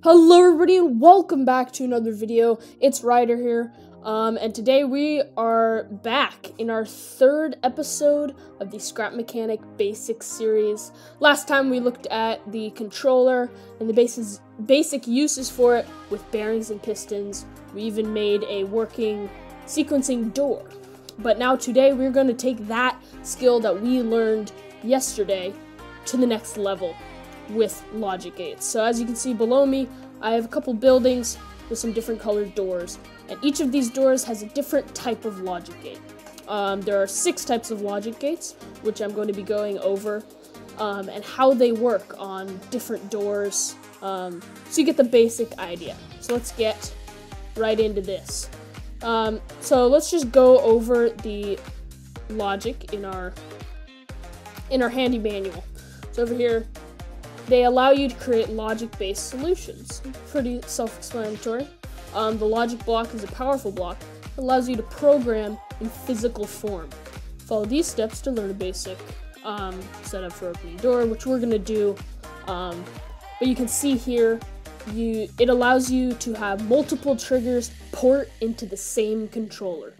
Hello everybody and welcome back to another video. It's Ryder here, and today we are back in our third episode of the Scrap Mechanic Basics series. Last time we looked at the controller and the basic uses for it with bearings and pistons. We even made a working sequencing door. But now today we're going to take that skill that we learned yesterday to the next level with logic gates. So as you can see below me, I have a couple buildings with some different colored doors, and each of these doors has a different type of logic gate. There are 6 types of logic gates, which I'm going to be going over, and how they work on different doors, so you get the basic idea. So let's get right into this. So let's just go over the logic in our handy manual. So over here, they allow you to create logic-based solutions. Pretty self-explanatory. The logic block is a powerful block that allows you to program in physical form. Follow these steps to learn a basic setup for opening a door, which we're going to do. But you can see here, it allows you to have multiple triggers port into the same controller,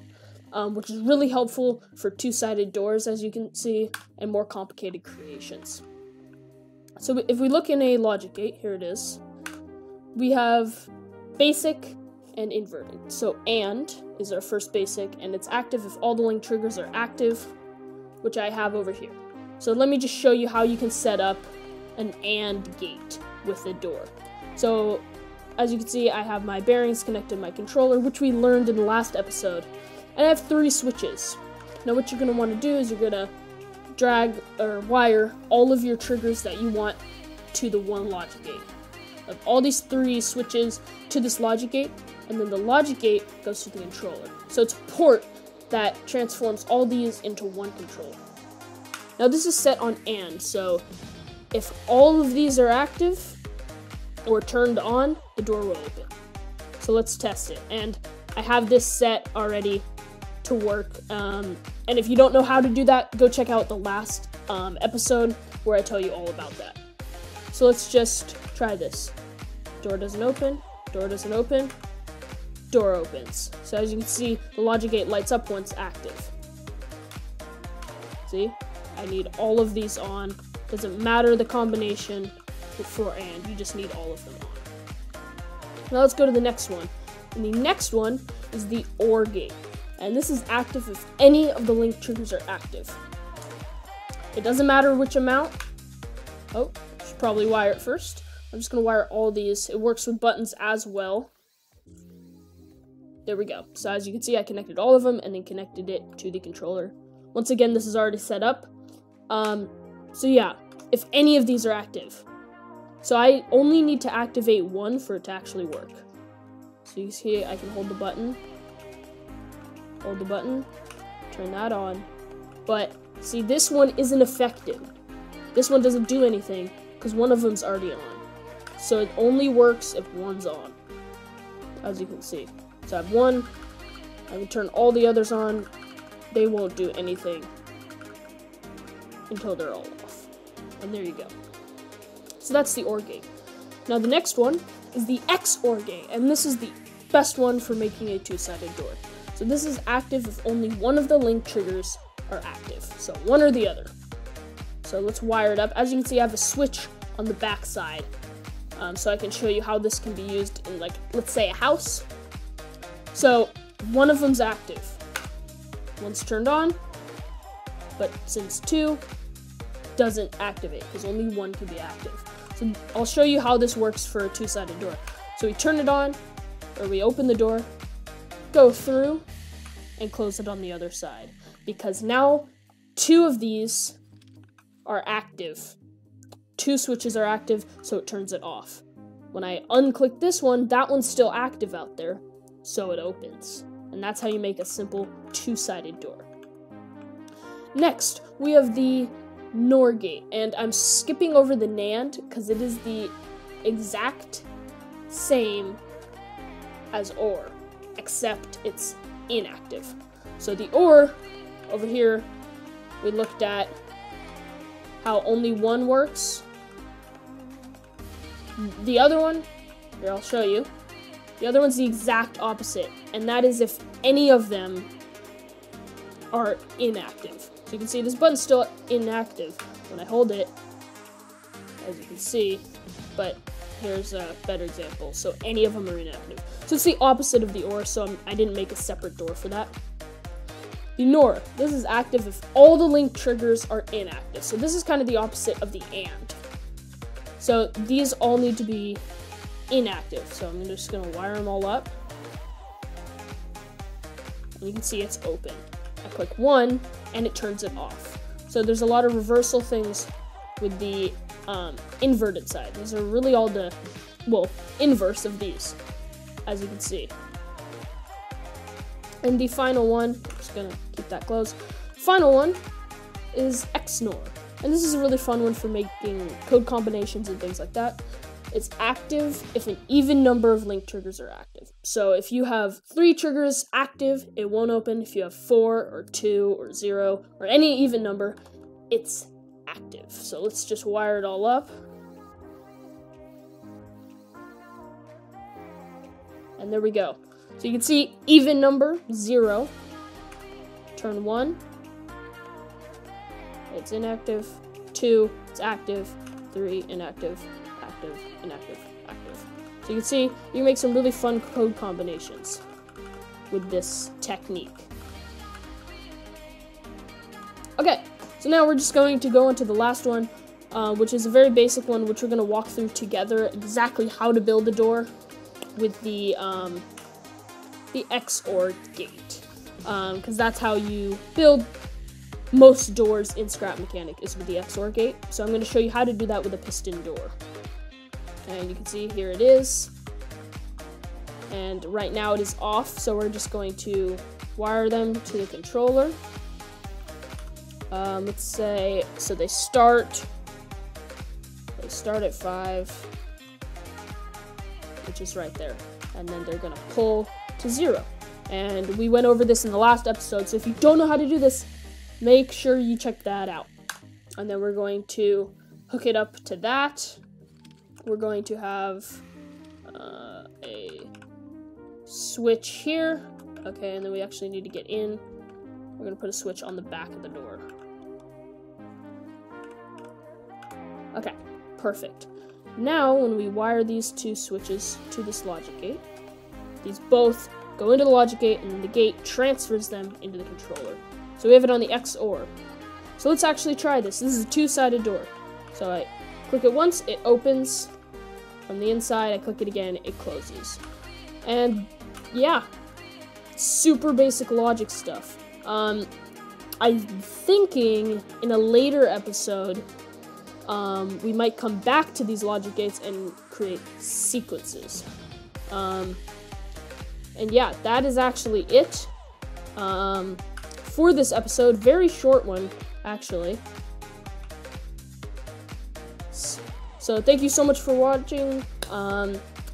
which is really helpful for two-sided doors, as you can see, and more complicated creations. So if we look in a logic gate, here it is, we have basic and inverted. So AND is our first basic, and it's active if all the link triggers are active, which I have over here. So let me just show you how you can set up an AND gate with a door. So as you can see, I have my bearings connected to my controller, which we learned in the last episode, and I have 3 switches. Now what you're going to want to do is you're going to drag or wire all of your triggers that you want to the one logic gate. Of all these 3 switches to this logic gate, and then the logic gate goes to the controller. So it's a port that transforms all these into one controller. Now this is set on AND, so if all of these are active or turned on, the door will open. So let's test it, and I have this set already to work, and if you don't know how to do that, go check out the last episode where I tell you all about that. So let's just try this. Door doesn't open, door doesn't open, door opens. So as you can see, the logic gate lights up once active. See, I need all of these on. Doesn't matter the combination for AND, you just need all of them on. Now let's go to the next one, and the next one is the OR gate. And this is active if any of the link triggers are active. It doesn't matter which amount. Oh, should probably wire it first. I'm just going to wire all these. It works with buttons as well. There we go. So as you can see, I connected all of them and then connected it to the controller. Once again, this is already set up. So yeah, if any of these are active. So I only need to activate one for it to actually work. So you see, I can hold the button. Hold the button, turn that on, but see, this one isn't effective. This one doesn't do anything because one of them's already on. So it only works if one's on, as you can see. So I have one, I can turn all the others on, they won't do anything until they're all off. And there you go. So that's the OR gate. Now the next one is the XOR gate, and this is the best one for making a two-sided door. So this is active if only one of the link triggers are active. So one or the other. So let's wire it up. As you can see, I have a switch on the back side. So I can show you how this can be used in, like, let's say a house. So one of them's active. One's turned on, but since 2 doesn't activate because only one can be active. So I'll show you how this works for a two-sided door. So we turn it on, or we open the door, go through, and close it on the other side, because now 2 of these are active. 2 switches are active, so it turns it off. When I unclick this one, that one's still active out there, so it opens. And that's how you make a simple two-sided door. Next, we have the NOR gate, and I'm skipping over the NAND because it is the exact same as OR, except it's inactive. So the OR, over here, we looked at how only one works. The other one Here, I'll show you. The other one's the exact opposite, and that is if any of them are inactive. So you can see this button's still inactive when I hold it, as you can see, but here's a better example. So any of them are inactive. So it's the opposite of the OR, so I didn't make a separate door for that. The NOR, this is active if all the link triggers are inactive. So this is kind of the opposite of the AND. So these all need to be inactive. So I'm just going to wire them all up. And you can see it's open. I click 1 and it turns it off. So there's a lot of reversal things with the inverted side. These are really all the, well, inverse of these, as you can see. And the final one, I'm just gonna keep that closed. Final one is XNOR. And this is a really fun one for making code combinations and things like that. It's active if an even number of link triggers are active. So if you have 3 triggers active, it won't open. If you have 4 or 2 or 0 or any even number, it's active. So let's just wire it all up. And there we go. So you can see even number, 0. Turn 1. It's inactive. 2, it's active. 3, inactive. Active, inactive, active. So you can see, you can make some really fun code combinations with this technique. Okay, so now we're just going to go into the last one, which is a very basic one, which we're going to walk through together exactly how to build a door with the XOR gate, because that's how you build most doors in Scrap Mechanic, is with the XOR gate. So I'm going to show you how to do that with a piston door. And you can see here it is. And right now it is off, so we're just going to wire them to the controller. Let's say, so they start at 5, which is right there. And then they're gonna pull to 0. And we went over this in the last episode, so if you don't know how to do this, make sure you check that out. And then we're going to hook it up to that. We're going to have a switch here. Okay, and then we actually need to get in. We're going to put a switch on the back of the door. Okay, perfect. Now, when we wire these 2 switches to this logic gate, these both go into the logic gate, and the gate transfers them into the controller. So we have it on the XOR. So let's actually try this. This is a 2-sided door. So I click it once, it opens. From the inside, I click it again, it closes. And yeah, super basic logic stuff. I'm thinking in a later episode, we might come back to these logic gates and create sequences. And yeah, that is actually it for this episode. Very short one, actually. So thank you so much for watching.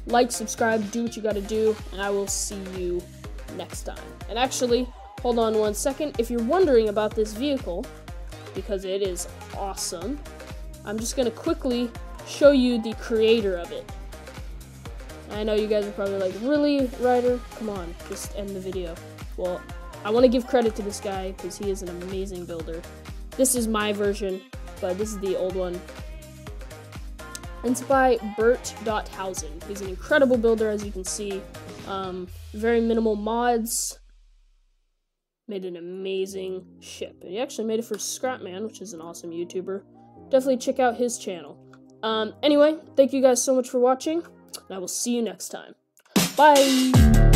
Like, subscribe, do what you gotta do, and I will see you next time. And actually, hold on 1 second. If you're wondering about this vehicle, because it is awesome, I'm just gonna quickly show you the creator of it. I know you guys are probably like, really, Ryder? Come on, just end the video. Well, I want to give credit to this guy because he is an amazing builder. This is my version, but this is the old one. And it's by Bert.Hausen. He's an incredible builder, as you can see. Very minimal mods. Made an amazing ship. And he actually made it for Scrapman, which is an awesome YouTuber. Definitely check out his channel. Anyway, thank you guys so much for watching, and I will see you next time. Bye!